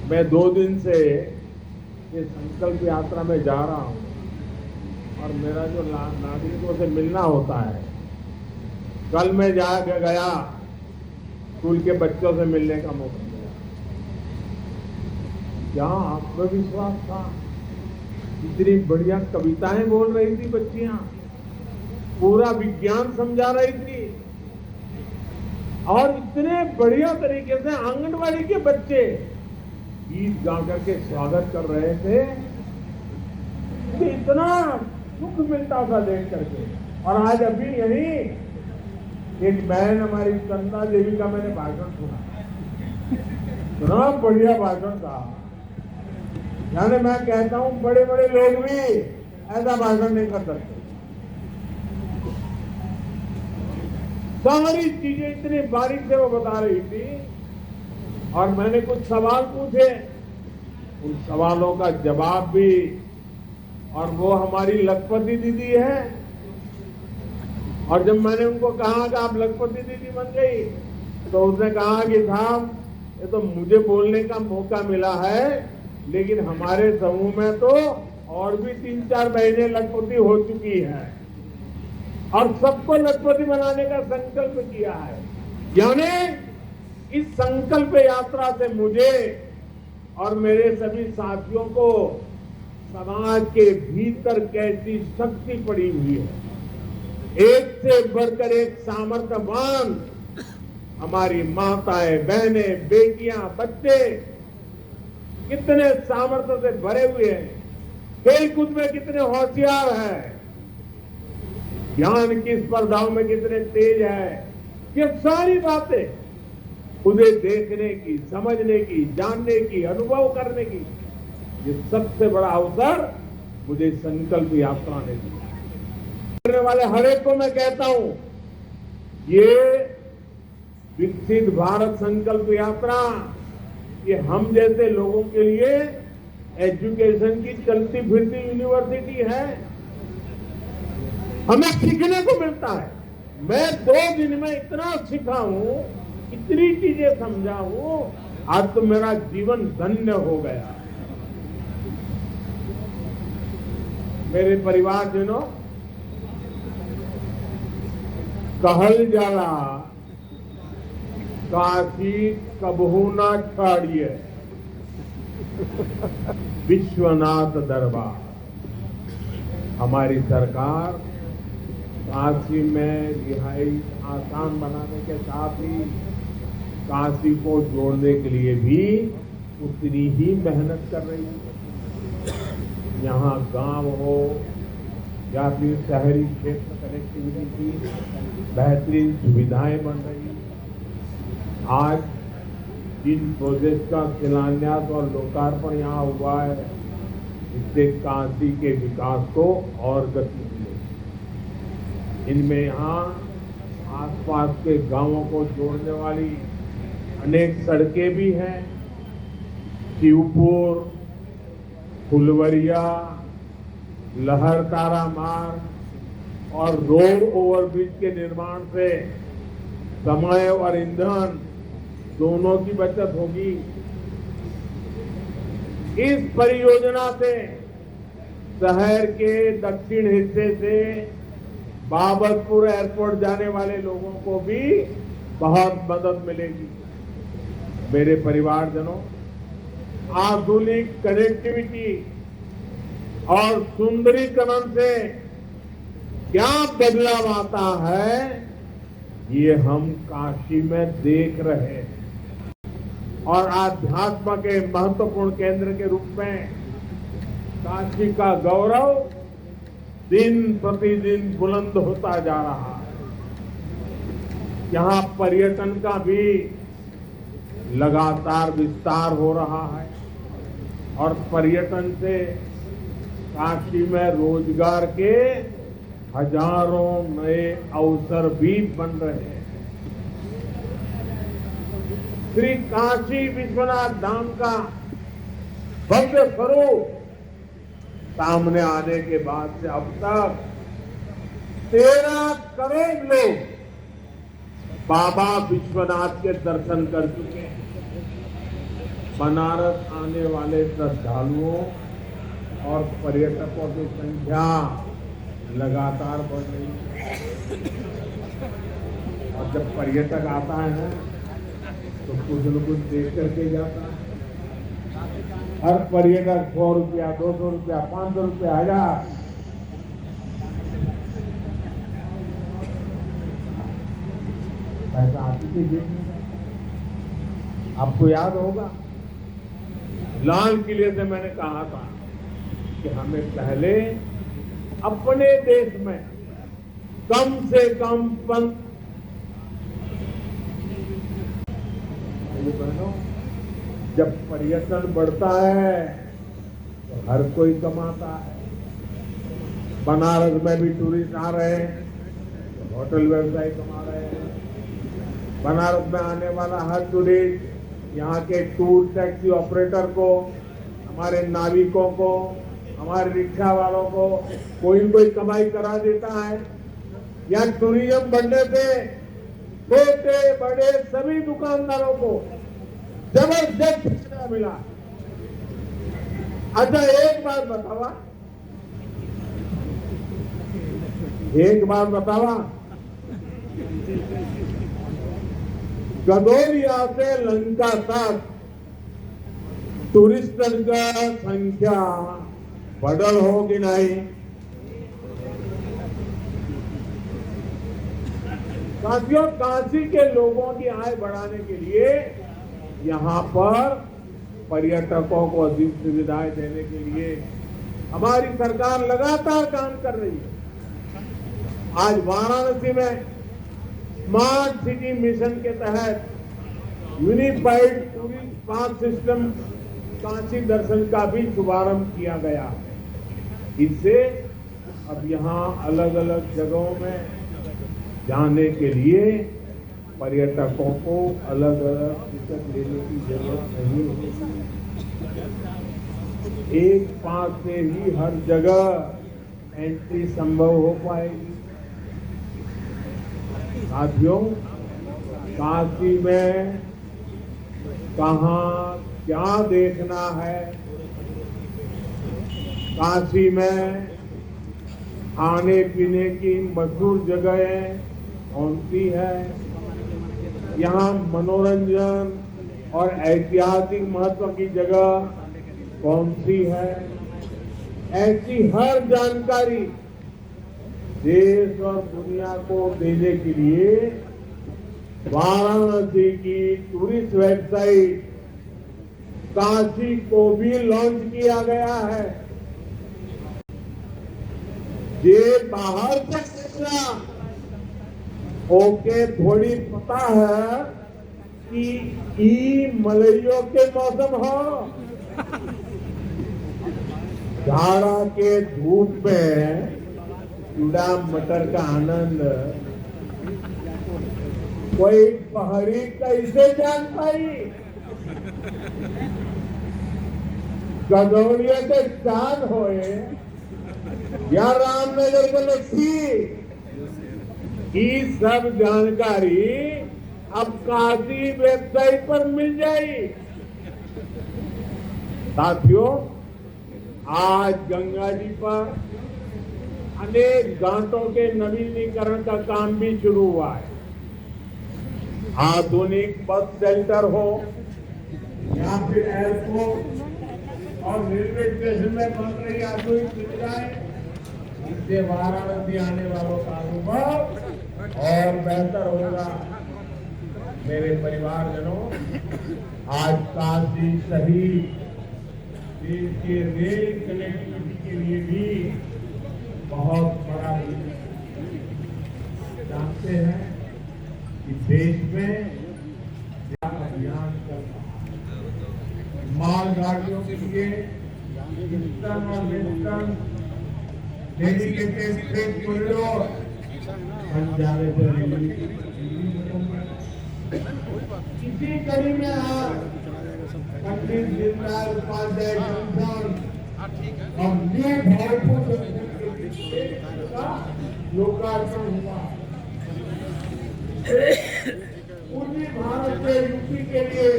मैं 2 दिन से ये संकल्प यात्रा में जा रहा हूं और मेरा जो नागरिकों से मिलना होता है, कल मैं गया स्कूल के बच्चों से मिलने का मौका मिला। क्या आत्मविश्वास था, इतनी बढ़िया कविताएं बोल रही थी बच्चियां, पूरा विज्ञान समझा रही थी और इतने बढ़िया तरीके से आंगनवाड़ी के बच्चे गीत गा करके स्वागत कर रहे थे कि इतना सुख मिलता था देख करके। और आज अभी यही एक बहन हमारी चंदा देवी का मैंने भाषण सुना, इतना बढ़िया भाषण था। यानी मैं कहता हूं बड़े बड़े लोग भी ऐसा भाषण नहीं कर सकते। सारी चीजें इतनी बारीक से वो बता रही थी और मैंने कुछ सवाल पूछे, उन सवालों का जवाब भी। और वो हमारी लखपति दीदी है और जब मैंने उनको कहा कि आप लखपति दीदी बन गई तो उसने कहा कि साहब ये तो मुझे बोलने का मौका मिला है, लेकिन हमारे समूह में तो और भी 3-4 बहनें लखपति हो चुकी हैं और सबको लखपति बनाने का संकल्प किया है। यानी इस संकल्प यात्रा से मुझे और मेरे सभी साथियों को समाज के भीतर कैसी शक्ति पड़ी हुई है, एक से बढ़कर एक सामर्थ्यवान हमारी माताएं, बहनें, बेटियां, बच्चे कितने सामर्थ्य से भरे हुए हैं, खेलकूद में कितने होशियार हैं, ज्ञान की स्पर्धाओं में कितने तेज है। ये सारी बातें उन्हें देखने की, समझने की, जानने की, अनुभव करने की, ये सबसे बड़ा अवसर मुझे संकल्प यात्रा ने दिया। करने वाले हर एक को मैं कहता हूं, ये विकसित भारत संकल्प यात्रा ये हम जैसे लोगों के लिए एजुकेशन की चलती फिरती यूनिवर्सिटी है। हमें सीखने को मिलता है। मैं 2 दिन में इतना सीखा हूं, इतनी चीजें समझा हूं, आज तो मेरा जीवन धन्य हो गया। मेरे परिवारजनों, कहल जाला काशी कबहू ना छाड़िए विश्वनाथ दरबार। हमारी सरकार काशी में रिहाई आसान बनाने के साथ ही काशी को जोड़ने के लिए भी उतनी ही मेहनत कर रही है। यहाँ गांव हो या फिर शहरी क्षेत्र कनेक्टिविटी की बेहतरीन सुविधाएं बन रही हैं। आज जिन प्रोजेक्ट का शिलान्यास और लोकार्पण यहाँ हुआ है, इससे काशी के विकास को और गति मिलेगी। इनमें यहाँ आसपास के गांवों को जोड़ने वाली अनेक सड़कें भी हैं। शिवपुर, फुलवरिया, लहरतारा मार्ग और रोड ओवरब्रिज के निर्माण से समय और ईंधन दोनों की बचत होगी। इस परियोजना से शहर के दक्षिण हिस्से से बाबतपुर एयरपोर्ट जाने वाले लोगों को भी बहुत मदद मिलेगी। मेरे परिवारजनों, आधुनिक कनेक्टिविटी और सुंदरीकरण से क्या बदलाव आता है, ये हम काशी में देख रहे हैं। और आध्यात्म के महत्वपूर्ण केंद्र के रूप में काशी का गौरव दिन प्रतिदिन बुलंद होता जा रहा है। यहाँ पर्यटन का भी लगातार विस्तार हो रहा है और पर्यटन से काशी में रोजगार के हजारों नए अवसर भी बन रहे हैं। श्री काशी विश्वनाथ धाम का भव्य स्वरूप सामने आने के बाद से अब तक 13 करोड़ लोग बाबा विश्वनाथ के दर्शन कर चुके हैं। बनारस आने वाले श्रद्धालुओं और पर्यटकों की संख्या लगातार बढ़ रही है। और जब पर्यटक आता है ना तो कुछ न कुछ देख करके जाता है। हर पर्यटक 100 रुपया, 200 रुपया, 500 रुपया, 1000 पैसा आती थी देखने। आपको याद होगा लाल किले से मैंने कहा था कि हमें पहले अपने देश में कम से कम बहनों, जब पर्यटन बढ़ता है तो हर कोई कमाता है। बनारस में भी टूरिस्ट आ रहे हैं तो होटल व्यवसाय कमा रहे हैं। बनारस में आने वाला हर टूरिस्ट यहाँ के टूर टैक्सी ऑपरेटर को, हमारे नाविकों को, हमारे रिक्शा वालों को कोई न कोई कमाई करा देता है। यहाँ टूरिज्म बढ़ने से छोटे बड़े सभी दुकानदारों को जबरदस्त फायदा मिला। अच्छा एक बात बतावा, गदोलिया से लंका तक टूरिस्टन का संख्या बढ़ल हो कि नहीं? साथियों, काशी के लोगों की आय बढ़ाने के लिए यहाँ पर पर्यटकों को अधिक सुविधाएं देने के लिए हमारी सरकार लगातार काम कर रही है। आज वाराणसी में स्मार्ट सिटी मिशन के तहत unified tourist pass system Kashi दर्शन का भी शुभारंभ किया गया है। इससे अब यहाँ अलग अलग जगहों में जाने के लिए पर्यटकों को अलग अलग टिकट लेने की जरूरत नहीं होगी। एक पास से ही हर जगह एंट्री संभव हो पाएगी। साथियों, काशी में कहाँ क्या देखना है, काशी में खाने पीने की मशहूर जगहें कौन सी है, यहाँ मनोरंजन और ऐतिहासिक महत्व की जगह कौन सी है, ऐसी हर जानकारी देश और दुनिया को देने के लिए वाराणसी की टूरिस्ट वेबसाइट काशी को भी लॉन्च किया गया है। ये बाहर से देखना ओके थोड़ी पता है कि ई मलइयों के मौसम हो, जाड़ा के धूप में चूड़ा मटर का आनंद कोई पहाड़ी कैसे जान पाई? गदौड़िया के चांद होए या रामनगर को लस्सी, ये सब जानकारी अब काशी वेबसाइट पर मिल जाएगी। साथियों, आज गंगा जी पर अनेक घाटों के नवीनीकरण का काम भी शुरू हुआ है। आधुनिक बस शेल्टर हो या फिर एयरपोर्ट और रेलवे स्टेशन में बन रही आधुनिक सुविधाएं, इससे वाराणसी आने वालों का अनुभव और बेहतर होगा। मेरे परिवारजनों, आज काशी सहित देश के रेल कनेक्टिविटी के लिए भी बहुत बड़ा जानते हैं कि देश में अभियान चल रहा है। मालगाड़ियों के लिए ईस्टर्न और वेस्टर्न डेडिकेटेड फ्रेट कॉरिडोर बन जाने से इसी कड़ी में आज पंडित दीनदयाल उपाध्याय जंक्शन और न्यू भागलपुर का लोकार्पण हुआ। पूर्वी भारत से यूपी के लिए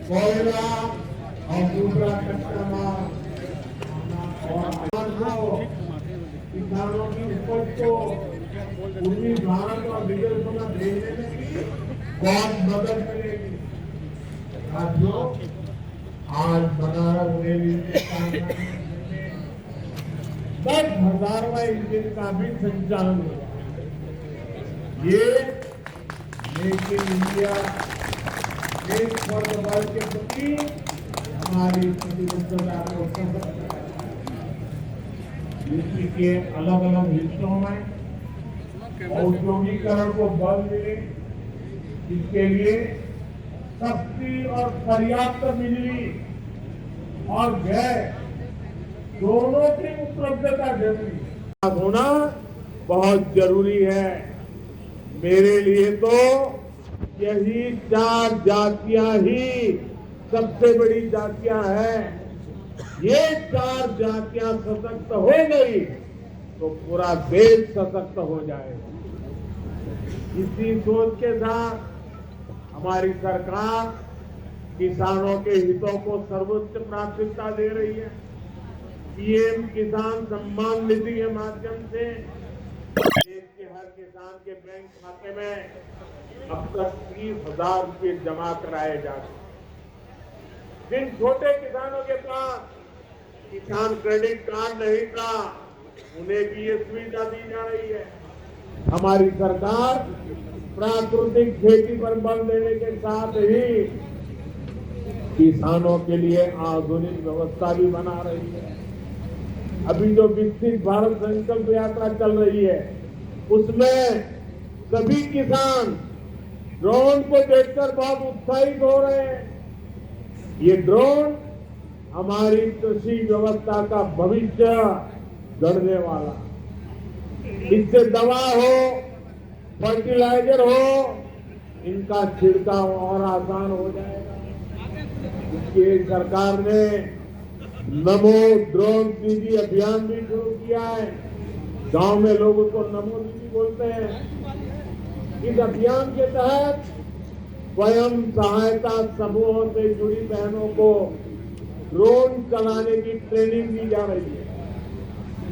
कोयला और दूसरा कच्चा माल और किसानों की उपज को पूर्वी भारत और विदेशों में भेजने में बहुत मदद मिलेगी। साथियों, आज बनारस रेलवे स्टेशन 10,000वां इंजन का भी संचालन हुआ। ये मेक इन इंडिया देश फॉर द वर्ल्ड के प्रति हमारी प्रतिबद्धता को सशक्त करेगा। यूपी के अलग अलग हिस्सों में औद्योगिकरण को बल मिले, इसके लिए सस्ती और पर्याप्त बिजली और गैस दोनों की उपलब्धता जरूरी होना बहुत जरूरी है। मेरे लिए तो यही 4 जातियां ही सबसे बड़ी जातियां हैं। ये 4 जातियां सशक्त हो गई तो पूरा देश सशक्त हो जाएगा। इसी सोच के साथ हमारी सरकार किसानों के हितों को सर्वोच्च प्राथमिकता दे रही है। पीएम किसान सम्मान निधि के माध्यम से देश के हर किसान के बैंक खाते में अब तक 30,000 रुपये जमा कराए जाते हैं। जिन छोटे किसानों के पास किसान क्रेडिट कार्ड नहीं था, उन्हें भी ये सुविधा दी जा रही है। हमारी सरकार प्राकृतिक खेती पर बल देने के साथ ही किसानों के लिए आधुनिक व्यवस्था भी बना रही है। अभी जो विकसित भारत संकल्प यात्रा चल रही है, उसमें सभी किसान ड्रोन को देखकर बहुत उत्साहित हो रहे हैं। ये ड्रोन हमारी कृषि व्यवस्था का भविष्य गढ़ने वाला, इससे दवा हो, फर्टिलाइजर हो, इनका छिड़काव और आसान हो जाएगा। इसके सरकार ने नमो ड्रोन दीदी अभियान भी शुरू किया है। गांव में लोग उसको नमो दीदी बोलते हैं। इस अभियान के तहत स्वयं सहायता समूहों से जुड़ी बहनों को ड्रोन चलाने की ट्रेनिंग दी जा रही है।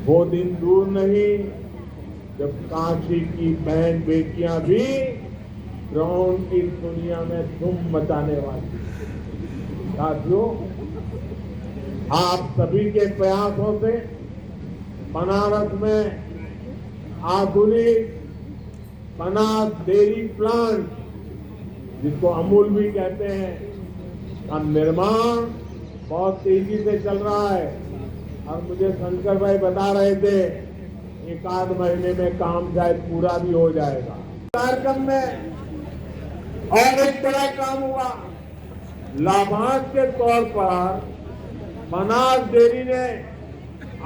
वो दिन दूर नहीं जब काशी की बहन बेटियां भी ड्रोन की दुनिया में धूम मचाने वाली। साथियों, आप सभी के प्रयासों से बनारस में आधुनिक बनास डेयरी प्लांट, जिसको अमूल भी कहते हैं, का निर्माण बहुत तेजी से चल रहा है। और मुझे शंकर भाई बता रहे थे 1-8 महीने में काम शायद पूरा भी हो जाएगा। कार्यक्रम में और एक बड़ा काम हुआ। लाभांश के तौर पर बनास डेयरी ने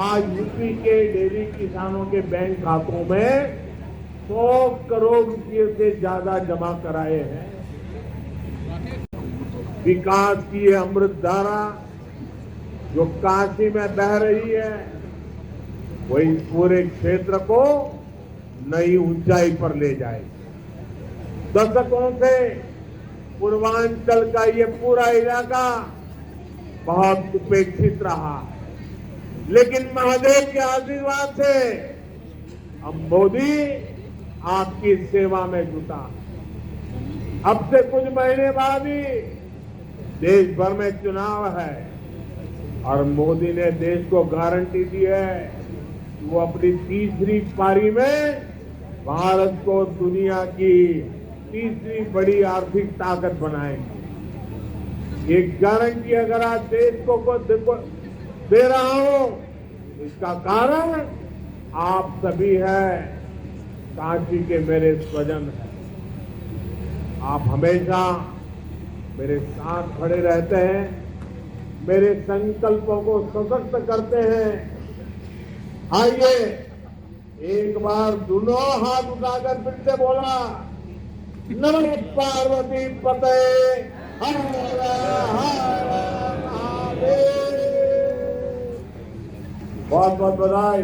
आज यूपी के डेयरी किसानों के बैंक खातों में 100 करोड़ रुपये से ज्यादा जमा कराए हैं। विकास की ये अमृत धारा जो काशी में बह रही है, वही पूरे क्षेत्र को नई ऊंचाई पर ले जाएगी। दशकों से पूर्वांचल का ये पूरा इलाका बहुत उपेक्षित रहा, लेकिन महादेव के आशीर्वाद से अब मोदी आपकी सेवा में जुटा। अब से कुछ महीने बाद ही देश भर में चुनाव है और मोदी ने देश को गारंटी दी है कि वो अपनी तीसरी पारी में भारत को दुनिया की तीसरी बड़ी आर्थिक ताकत बनाएंगे। ये गारंटी अगर आज देश को दे रहा हूं, इसका कारण आप सभी हैं, काशी के मेरे स्वजन हैं। आप हमेशा मेरे साथ खड़े रहते हैं, मेरे संकल्पों को सशक्त करते हैं। आइए एक बार दोनों हाथ उठाकर फिर से बोला, नमः पार्वती पते हर हर महादेव। बहुत बहुत बधाई।